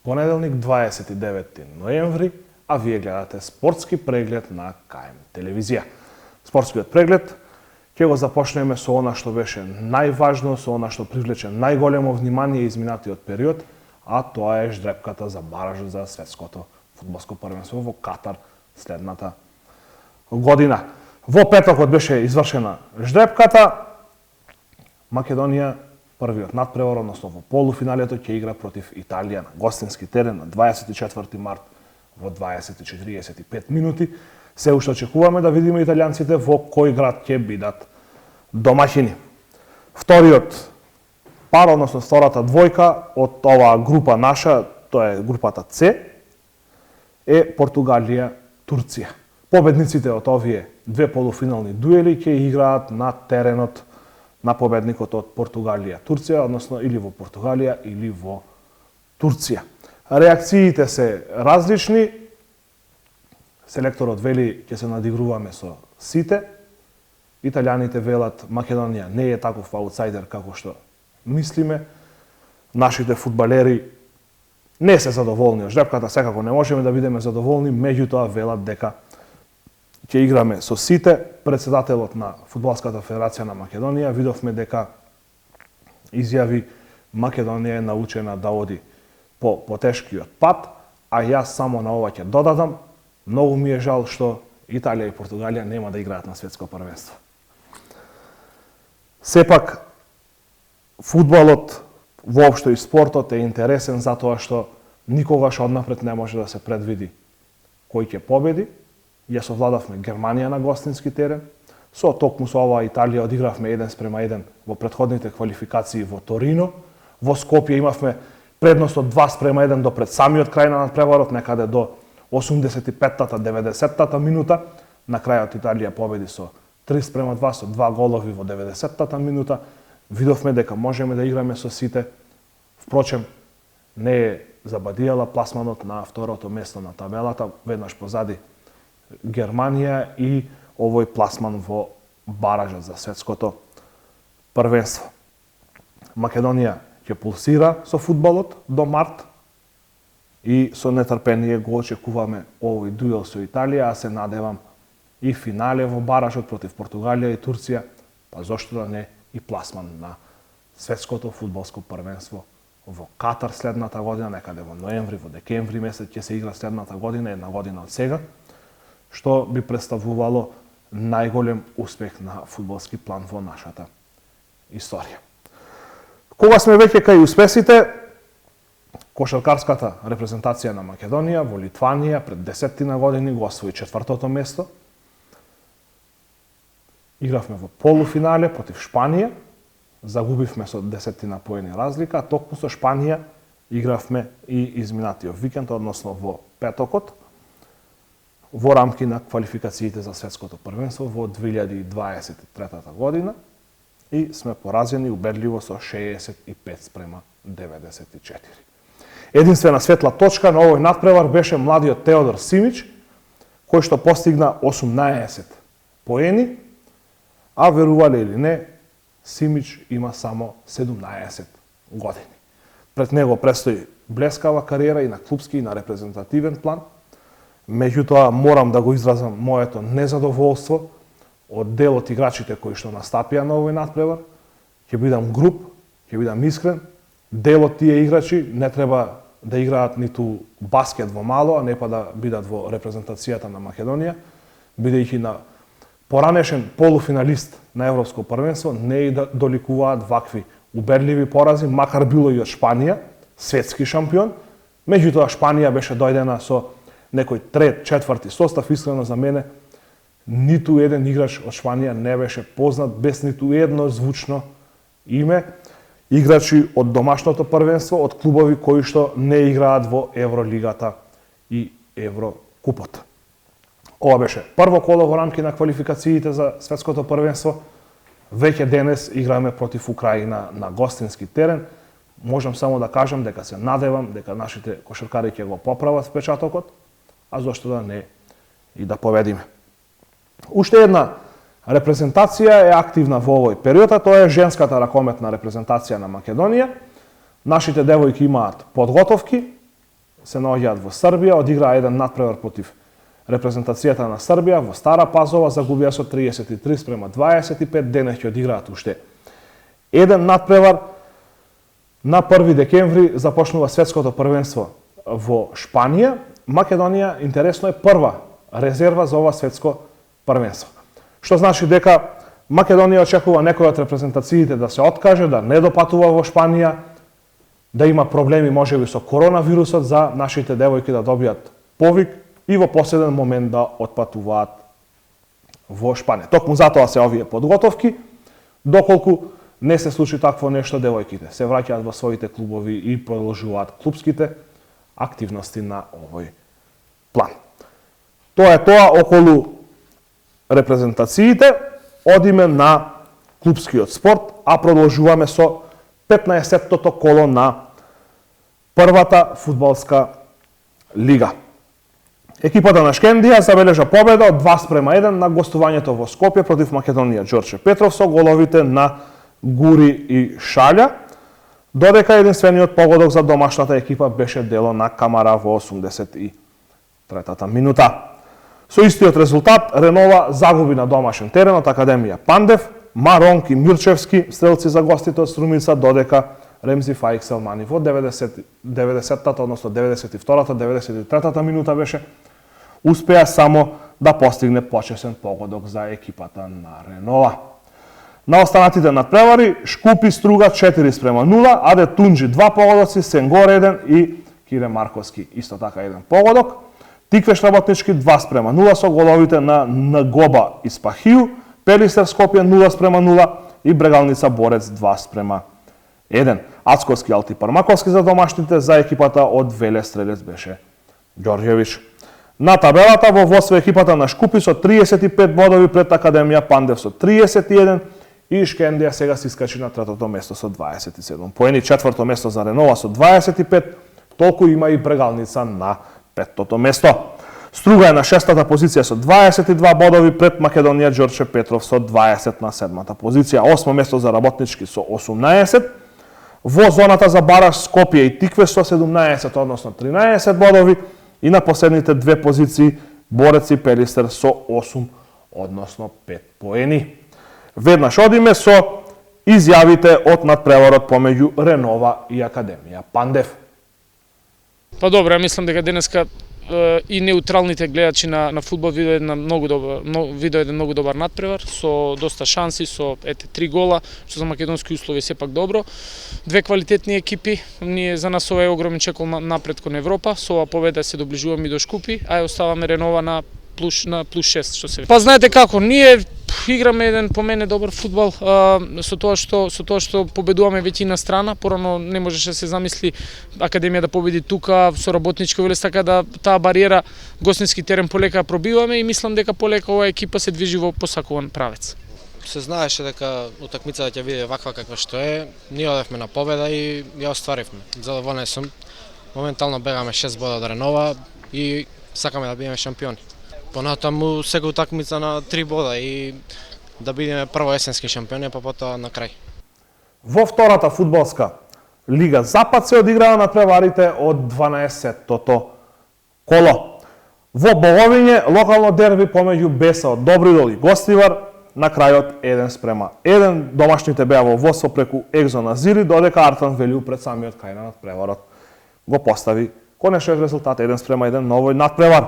Понеделник 29 ноември, а вие гледате спортски преглед на КМ телевизија. Спортскиот преглед ќе го започнеме со она што беше најважно, со она што привлече најголемо внимание изминатиот период, а тоа е ждрепката за баражот за светското фудбалско првенство во Катар следната година. Во петокот беше извршена ждрепката. Македонија првиот надпревар, односно во полуфиналето, ќе игра против Италија на гостински терен на 24 март во 20:45 минути. Се уште очекуваме да видиме италијанците во кој град ќе бидат домаќини. Вториот пар, односно втората двојка од оваа група наша, тоа е групата С, е Португалија-Турција. Победниците од овие две полуфинални дуели ќе играат на теренот на победникот од Португалија-Турција, односно или во Португалија или во Турција. Реакциите се различни. Селекторот вели ќе се надигруваме со сите. Италијаните велат Македонија не е таков аутсайдер како што мислиме. Нашите фудбалери не се задоволни од жрепката, секако не можеме да бидеме задоволни, меѓутоа велат дека ќе играме со сите. Председателот на Фудбалската федерација на Македонија видовме дека изјави Македонија е научена да оди по тешкиот пат, а јас само на ова ќе додадам, многу ми е жал што Италија и Португалија нема да играат на светско првенство. Сепак, фудбалот, воопшто и спортот е интересен затоа што никогаш однапред не може да се предвиди кој ќе победи. Ја совладавме Германија на гостински терен. Токму со оваа Италија одигравме 1:1 во претходните квалификации во Торино. Во Скопје имавме предност од 2:1 до пред самиот крај на надпреварот, некаде до 85-та, 90-та минута. На крајот Италија победи со 3:2, со 2 голови во 90-та минута. Видовме дека можеме да играме со сите. Впрочем, не е забадијала пласманот на второто место на табелата, веднаш позади Германија и овој пласман во баражот за светското првенство. Македонија ќе пулсира со фудбалот до март и со нетрпение го очекуваме овој дуел со Италија, а се надевам и финале во баражот против Португалија и Турција, па зошто да не и пласман на светското фудбалско првенство во Катар следната година, некаде во ноември, во декември месец ќе се игра следната година, една година од сега, што би представувало најголем успех на фудбалски план во нашата историја. Кога сме веќе кај успесите, кошаркарската репрезентација на Македонија во Литванија пред 10 години го освои 4-то место. Игравме во полуфинале против Шпанија, загубивме со 10 поени разлика, а токму со Шпанија игравме и изминатиот викенд, односно во петокот, во рамки на квалификациите за светското првенство во 2023 година и сме поразени убедливо со 65:94. Единствена светла точка на овој надпревар беше младиот Теодор Симич, кој што постигна 18 поени, а верувале или не, Симич има само 17 години. Пред него престои блескава кариера и на клупски и на репрезентативен план. Меѓутоа, морам да го изразам моето незадоволство од дел од играчите кои што настапија на овој надпревар. Ќе бидам груб, ќе бидам искрен. Дел од тие играчи не треба да играат ниту баскет во мало, а не па да бидат во репрезентацијата на Македонија, бидејќи на поранешен полуфиналист на Европско првенство не и да доликуваат вакви убедливи порази, макар било и од Шпанија, светски шампион. Меѓутоа, Шпанија беше дојдена со некој трет, четврти состав, искрено за мене, ниту еден играч од Шпанија не беше познат без ниту едно звучно име. Играчи од домашното првенство, од клубови кои што не играат во Евролигата и Еврокупот. Ова беше прво коло во рамки на квалификациите за светското првенство. Веќе денес играме против Украина на гостински терен. Можам само да кажам дека се надевам дека нашите кошаркари ќе го поправат впечатокот, а зошто да не и да победиме. Уште една репрезентација е активна во овој период, а тоа е женската ракометна репрезентација на Македонија. Нашите девојки имаат подготовки, се наоѓаат во Србија, одиграа еден натпревар против репрезентацијата на Србија во Стара Пазова, загубија со 33-25, денес ќе одиграат уште еден натпревар. На 1 декември започнува светското првенство во Шпанија. Македонија, интересно е, прва резерва за ова светско првенство. Што значи дека Македонија очекува некој од репрезентациите да се откаже, да не допатува во Шпанија, да има проблеми можеби со коронавирусот, за нашите девојки да добијат повик и во последен момент да отпатуваат во Шпанија. Токму затоа се овие подготовки, доколку не се случи такво нешто, девојките се враќаат во своите клубови и продолжуваат клубските активности на овој план. Тоа е тоа околу репрезентациите. Одиме на клубскиот спорт, а продолжуваме со 15-тото коло на првата фудбалска лига. Екипата на Шкендија забележа победа од 2:1 на гостувањето во Скопје против Македонија Ѓорче Петров со головите на Гури и Шалја, додека единствениот погодок за домашната екипа беше дело на Камара во 83-та минута. Со истиот резултат, Ренова загуби на домашен терен од Академија Пандев, Маронки Мирчевски, стрелци за гостите од Струмица, додека Ремзи Фаик Селмани во 90-та, односно 92-та, 93-та минута беше, успеа само да постигне почесен погодок за екипата на Ренова. На останатите надпревари, Шкупи Струга 4:0, Аде Тунџи 2 погодоци, Сенгор 1 и Кире Марковски исто така 1 погодок. Тиквеш Работнички 2:0 со головите на Нгоба Испахију, Пелистер Скопје 0:0 и Брегалница Борец 2:1. Ацковски Алтипар Маковски за домашните, за екипата од Веле стрелец беше Ѓорѓевич. На табелата во водство екипата на Шкупи со 35 бодови пред Академија Пандев со 31 и Шкендија сега се искачи на третото место со 27 поени. Четврто место за Ренова со 25, толку има и Брегалница на петтото место. Струга е на шестата позиција со 22 бодови пред Македонија Ѓорче Петров со 20 на седмата позиција. Осмо место за Работнички со 18. Во зоната за бараж Скопје и Тиквеш со 17, односно 13 бодови. И на последните две позиции Борец и Пелистер со 8, односно 5 поени. Веднаш одиме со изјавите од надпреварот помеѓу Ренова и Академија Пандев. Па добро, ја мислам дека денеска и неутралните гледачи на фудбал видоа еден многу добар надпревар со доста шанси, со 3 гола, што за македонски услови сепак добро. Две квалитетни екипи. Ние за нас ова е огромен чекол напред кон Европа. Со ова победа се доближуваме и до Шкупи, а ја оставаме Ренова на плюс 6, што се. Па знаете како, ние играме еден по мене добар фудбал, со тоа што победуваме веќина страна. Порано не можеше да се замисли Академија да победи тука со Работнички Велес, така да таа бариера гостински терен полека пробиваме и мислам дека полека оваа екипа се движи во посакуван правец. Се знаеше дека утакмицата ќе биде ваква каква што е. Ние одевме на победа и ја остваривме. Задоволен сум. Моментално бегаме 6 бода до Ренова и сакаме да бидеме шампиони. Понатаму сега утакмица на 3 бода и да бидеме прво есенски шампиони, па потоа на крај. Во втората фудбалска лига Запад се одиграа надпреварите од 12-тото коло. Во Боговиње локално дерби помеѓу Беса од Добридол и Гостивар, на крајот 1:1. Домашните беа во водство преку Екзо Назири, додека Артан Велиу пред самиот крај на надпреварот го постави конечниот резултат 1:1 на овој надпревар.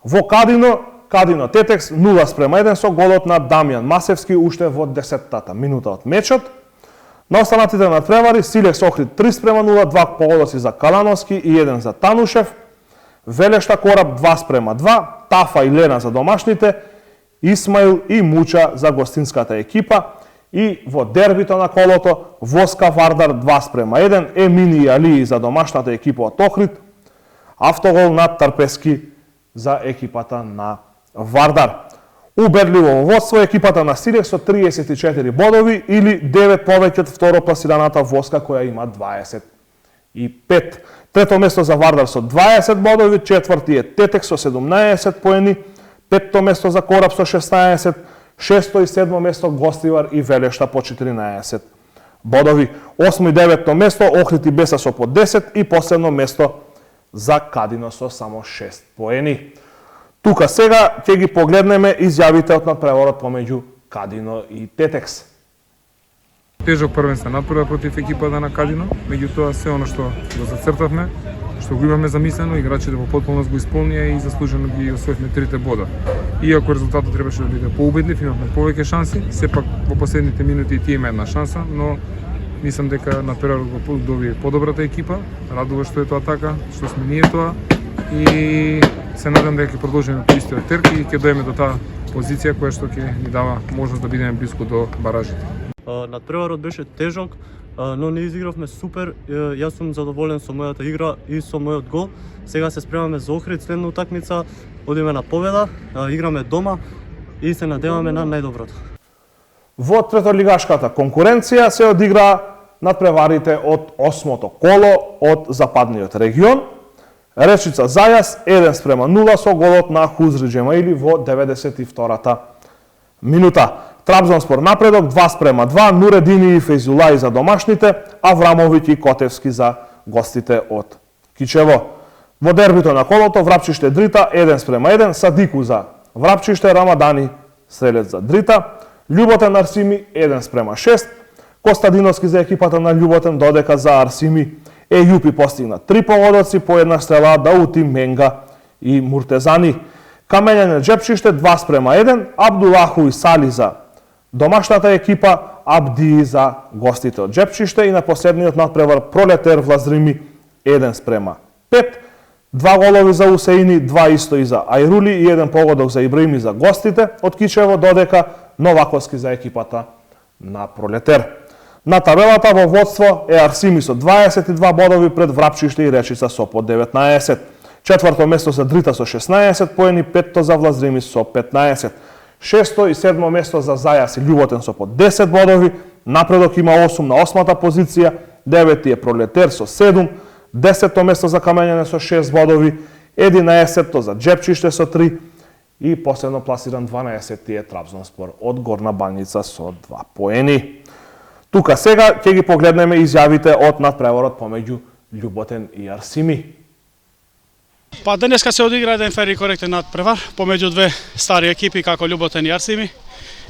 Во Кадино Тетекс 0:1 со голот на Дамјан Масевски уште во 10-тата минута од мечот. На останатите надпревари Силекс Охрид 3:0, 2 погодоци за Калановски и 1 за Танушев. Велешта Кораб 2:2, Тафа и Лена за домашните, Исмаил и Муча за гостинската екипа. И во дербито на колото Воска Вардар 2:1, Емини и Алии за домашната екипа од Охрид, автогол на Тарпески за екипата на Вардар. Убедливо во водство екипата на Силекс со 34 бодови или 9 повеќе од второпласираната Воска која има 25. Трето место за Вардар со 20 бодови, четврти е Тетекс со 17 поени, петто место за Кораб со 16, шесто и седмо место Гостивар и Велешта по 14 бодови. Осмо и деветто место Охрид и Беса со по 10 и последно место за Кадино со само 6 поени. Тука сега ќе ги погледнеме изјавите од надпреварот помеѓу Кадино и Тетекс. Тежок првенствен надпревар против екипата на Кадино, меѓутоа се оно што го зацртавме, што го имаме замислено, играчите во потполност го исполнија и заслужено ги освоивме 3 бода. Иако резултатот требаше да биде поубедлив, имавме повеќе шанси, сепак во последните минути и тие има една шанса, но мислам дека надпреварот го доби подобрата екипа, радува што е тоа така, што сме ние тоа и се надам дека ќе продолжиме по истиот терк и ќе дојдеме до таа позиција која што ќе ни дава можност да бидеме блиску до баражите. Надпреварот беше тежок, но не изигравме супер. Јас сум задоволен со мојата игра и со мојот гол. Сега се спремаме за Охрид, следна утакмица, одиме на победа, играме дома и се надеваме на најдоброто. Во третолигашката конкуренција се одигра надпреварите од 8-то коло од западниот регион. Речица Зајас 1:0 со голот на Хузри Джемаили во 92-та минута. Трабзонспор напредок 2:2, Нуредини и Фейзулаи за домашните, Аврамовиќ и Котевски за гостите од Кичево. Во дербито на колото Врапчиште Дрита 1:1, Садику за Врапчиште, Рамадани стрелец за Дрита, Љуботен Арсими 1:6, Костадиновски за екипата на Љуботен, додека за Арсими Ејупи постигна 3 погодоци по една стрела, Даути, Менга и Муртезани. Камењање Джепчиште 2:1, Абдулаху и Сали за домашната екипа, Абди за гостите од Джепчиште и на последниот надпревар Пролетер Влазрими 1:5. 2 голови за Усеини, 2 исто и за Ајрули и 1 погодок за Ибраими за гостите од Кичево, додека Новаковски за екипата на Пролетер. На табелата во водство е Арсими со 22 бодови пред Врапчиште и Речица со по 19. Четврто место за Дрита со 16 поени, петто за Влазрими со 15. Шесто и седмо место за Зајас и Љуботен со по 10 бодови, напредок има 8 на 8-та позиција, 9 е Пролетер со 7, 10-то место за Камењање со 6 бодови, 11-то за Джепчиште со 3 и последно пласиран 12 е Трабзонспор од Горна Банјица со 2 поени. Тука сега ќе ги погледнеме изјавите од надпреварот помеѓу Љуботен и Арсими. Па денеска се одигра еден фер и коректен надпревар помеѓу две стари екипи како Љуботен и Арсими.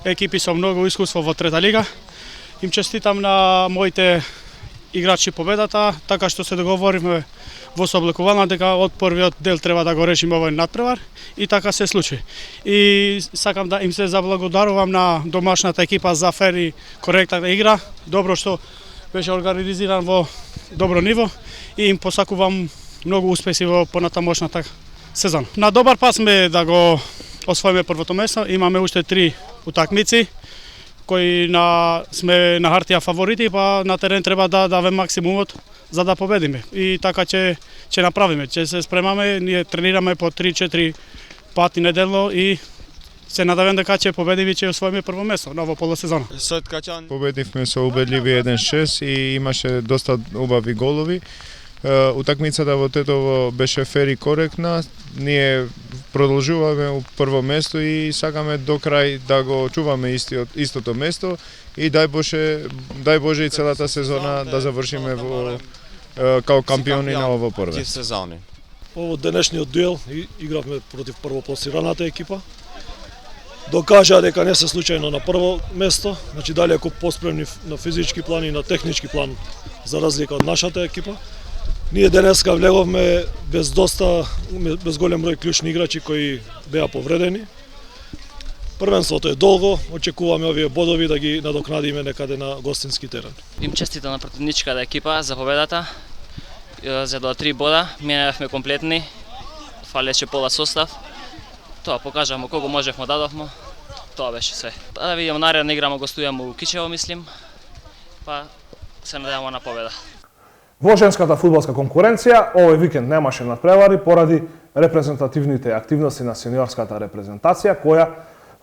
Екипи со многу искуство во трета лига. Им честитам на моите играчи победата, така што се договоривме во собликувана дека од првиот дел треба да го решиме овој надпревар и така се случи. И сакам да им се заблагодарувам на домашната екипа за фер и коректна игра, добро што беше организиран во добро ниво и им посакувам многу успеси во понатамошната сезон. На добар пат сме да го освоиме првото место, имаме уште 3 утакмици кои сме на хартија фаворити, па на терен треба да даваме максимумот за да победиме. И така ќе направиме, ќе се спремаме, ние тренираме по 3-4 пати неделно и се надевам дека ќе победиме и ќе освоиме прво место на во полусезона. Победивме со убедливи 1:6 и имаше доста убави голови. Утакмицата во Тетово беше фер и коректна. Ние продолжуваме прво место и сакаме до крај да го чуваме истото место и дај Боже и целата сезона да завршиме као кампиони на ово првенство. Ово денешниот дуел игравме против првопласираната екипа. Докажа дека не се случајно на прво место, значи далеку поспремни на физички план и на технички план за разлика од нашата екипа. Ние денеска влеговме без голем број клучни играчи кои беа повредени. Првенството е долго, очекуваме овие бодови да ги надокнадиме некаде на гостински терен. Им честитам на противничката екипа за победата. Зедоа 3 бода, минавме комплетни, фалеше пола состав. Тоа покажавме колку можевме дадовме. Тоа беше све. Да видиме наредна игра гостуваме у Кичево, мислим. Па се надеваме на победа. Во женската фудбалска конкуренција овој викенд немаше надпревари поради репрезентативните активности на сениорската репрезентација која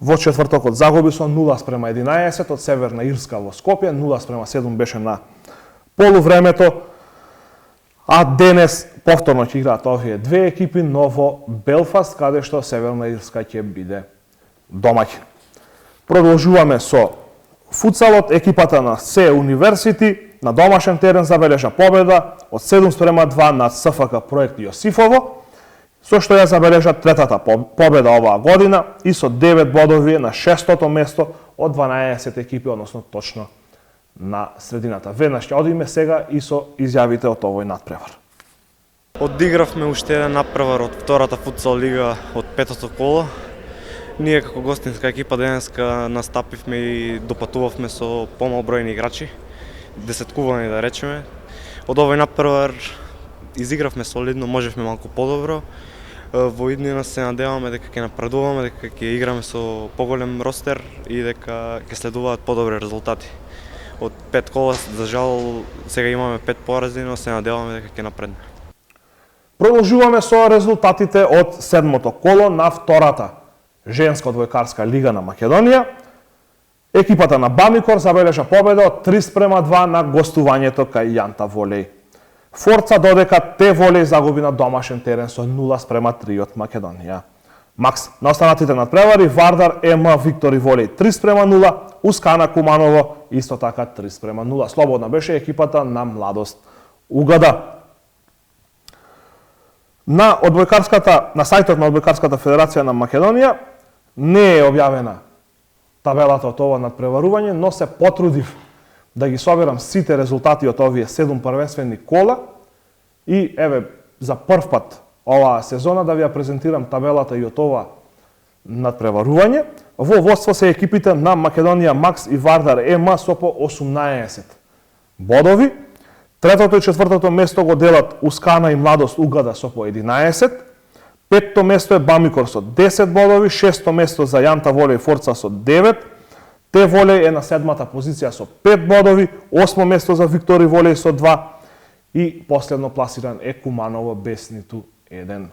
во четвртокот загуби со 0:11 од Северна Ирска во Скопје, 0:7 беше на полувремето, а денес повторно ќе играат овие две екипи, но во Белфаст, каде што Северна Ирска ќе биде домаќин. Продолжуваме со футсалот, екипата на Се Университи на домашен терен забележа победа од 7-2 над СФК Проект Јосифово, со што ја забележа третата победа оваа година и со 9 бодови на 6-то место од 12 екипи, односно точно на средината. Веднаш ќе одиме сега и со изјавите од овој надпревар. Одигравме уште еден надпревар од втората футсал лига од петото коло. Ние како гостинска екипа денеска настапивме и допатувавме со помал бројни играчи, десеткувани да речеме. Од овој надпревар изигравме солидно, можевме малку подобро. Во иднина се надеваме дека ќе напредуваме, дека ќе играме со поголем ростер и дека ќе следуваат подобри резултати. Од 5 кола, за жал, сега имаме 5 порази, но се надеваме дека ќе напредне. Продолжуваме со резултатите од седмото коло на втората женска одбојкарска лига на Македонија. Екипата на Бамикор забележа победа од 3-2 на гостувањето кај Јанта Волеј. Форца додека Те Волеј загуби на домашен терен со 0-3 од Македонија. Макс на останатите надпревари Вардар ЕМ Виктори Волеј 3-0, Ускана Куманово исто така 3-0. Слободна беше екипата на Младост Угада. На сајтот на Одбојкарската федерација на Македонија не е објавена табелата од ова надпреварување, но се потрудив да ги соберам сите резултати од овие 7 првенствени кола и еве за прв пат оваа сезона да ви ја презентирам табелата и од ова надпреварување. Во водство се екипите на Македонија Макс и Вардар ЕМ со по 18 бодови. Третото и четвртото место го делат Ускана и Младост Угада со по 11. Петто место е Бамикор со 10 бодови, шесто место за Јанта Волеј Форца со 9. Те Волеј е на седмата позиција со 5 бодови, осмо место за Виктори Волеј со 2 и последно пласиран е Куманово без ниту 1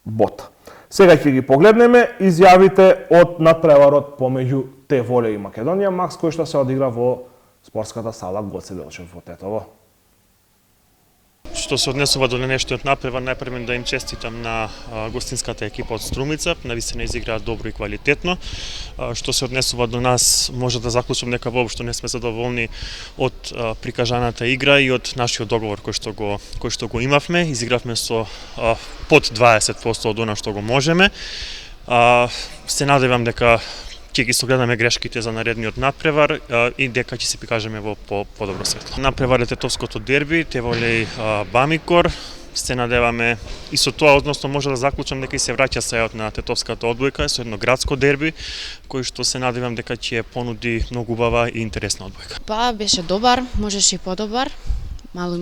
бод. Сега ќе ги погледнеме изјавите од надпреварот помеѓу Те Волеј и Македонија Макс, кој што се одигра во спортската сала Гоце Делчев во Тетово. Што се однесува до денешниот надпревар, најпрво да им честитам на гостинската екипа од Струмица, навистина изиграа добро и квалитетно. Што се однесува до нас, може да заклучам дека воопшто не сме задоволни од прикажаната игра и од нашиот договор кој што го имавме. Изигравме со под 20% од она што го можеме. Се надевам дека ќе ги согледаме грешките за наредниот надпревар и дека ќе се прикажеме во подобро светло. Надпревар е тетовското дерби, Те Волеј Бамикор. Се надеваме и со тоа, односно може да заклучам дека и се враќа сејот на тетовската одбојка со едно градско дерби, кој што се надевам дека ќе понуди многу убава и интересна одбојка. Беше добар, можеше и подобар. Мало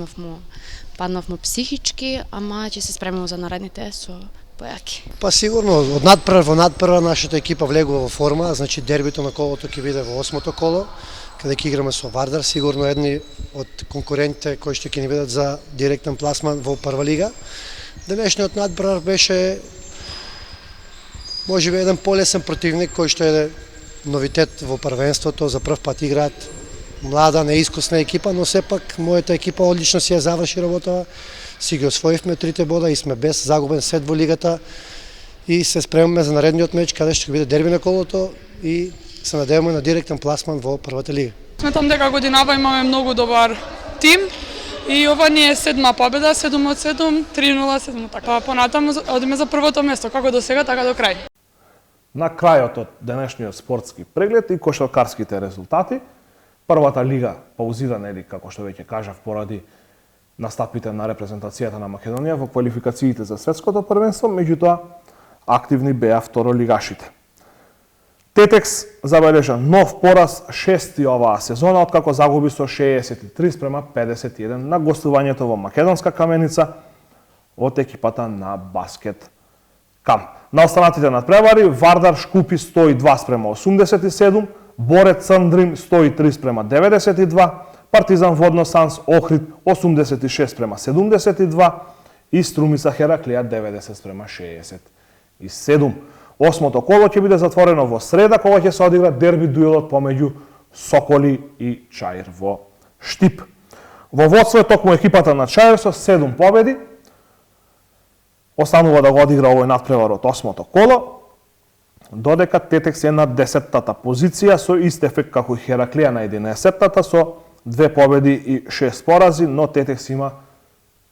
паднавме психички, ама ќе се спремиме за наредните со појаки. Сигурно од надпревар во надпревар нашата екипа влегува во форма, значи дербито на колото ќе биде во 8-то коло, каде ќе играме со Вардар, сигурно едни од конкурентите кои што ќе ни бидат за директен пласман во прва лига. Денешниот надпревар беше можеби еден полесен противник кој што е новитет во првенството, за прв пат играат млада, неискусна екипа, но сепак мојата екипа одлично си ја заврши работава. Си ги освоивме 3 бода и сме без загубен сет во лигата и се спремаме за наредниот меч каде што ќе биде дерби на колото и се надеваме на директен пласман во првата лига. Сметам дека годинава имаме многу добар тим и ова ни е седма победа, 7 од 7, 3-0, 7 така. Понатаму одиме за првото место, како до сега, така до крај. На крајот од денешниот спортски преглед и кошаркарските резултати, првата лига паузирана или како што веќе кажав поради настапите на репрезентацијата на Македонија во квалификациите за светското првенство, меѓутоа активни беа второлигашите. Тетекс забележа нов пораз, шести оваа сезона, откако загуби со 63-51 на гостувањето во Македонска Каменица од екипата на Баскет Кам. На останатите надпревари Вардар Шкупи 102-87, Борец Црндрим 103-92, Партизан Водно Санс Охрид 86-72 и Струмица Хераклија 90-67. Осмото коло ќе биде затворено во среда, кога ќе се одигра дерби дуелот помеѓу Соколи и Чаир во Штип. Во водство е токму екипата на Чаир со 7 победи. Останува да го одигра овој надпревар од осмото коло, додека Тетекс е на 10-тата позиција со ист ефект како Хераклија на 11-тата со 2 победи и 6 порази, но Тетекс има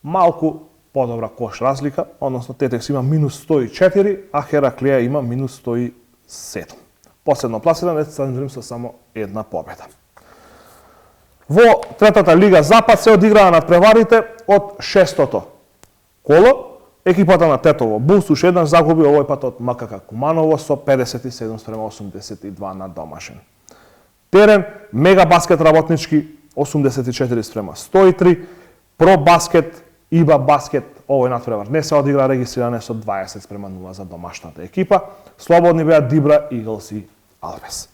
малку подобра кош разлика, односно Тетекс има минус 104, а Хераклеја има минус 107. Последно пласиран е Црвен Рим со само 1 победа. Во третата лига Запад се одиграа надпреварите од 6-тото коло. Екипата на Тетово Булс уште еднаш загуби, овој пат од МКК Куманово со 57:82 на домашен терен. Мега баскет работнички 84:103, Про баскет, ИБА баскет, овој надпревар не се одигра, регистриране со 20:0 за домашната екипа. Слободни беа Дибра, Иглс и Алвес.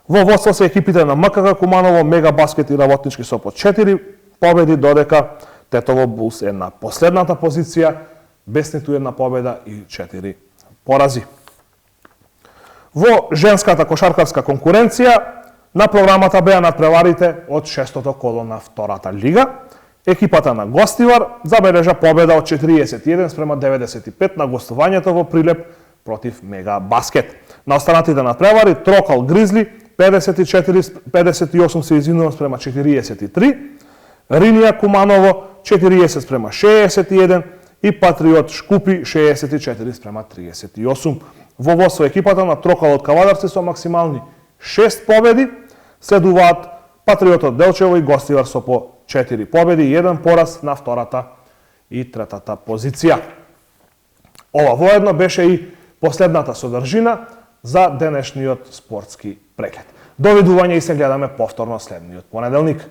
Во водство се екипите на МКК Куманово, Мега баскет и работнички со по 4 победи, додека Тетово Булс е на последната позиција, без ниту една победа и 4 порази. Во женската кошаркарска конкуренција на програмата беа надпреварите од 6-тото коло на втората лига. Екипата на Гостивар забележа победа од 41:95 на гостувањето во Прилеп против Мега баскет. На останатите надпревари Трокал Гризли 58 се извинува спрема 43, Ринија Куманово 40:61 и Патриот Шкупи 64:38. Во водство екипата на Трокал од Кавадарци со максимални 6 победи следуваат Патриотот Делчево и Гостивар со по 4 победи и 1 пораз на втората и третата позиција. Ова воедно беше и последната содржина за денешниот спортски преглед. Довидување и се гледаме повторно следниот понеделник.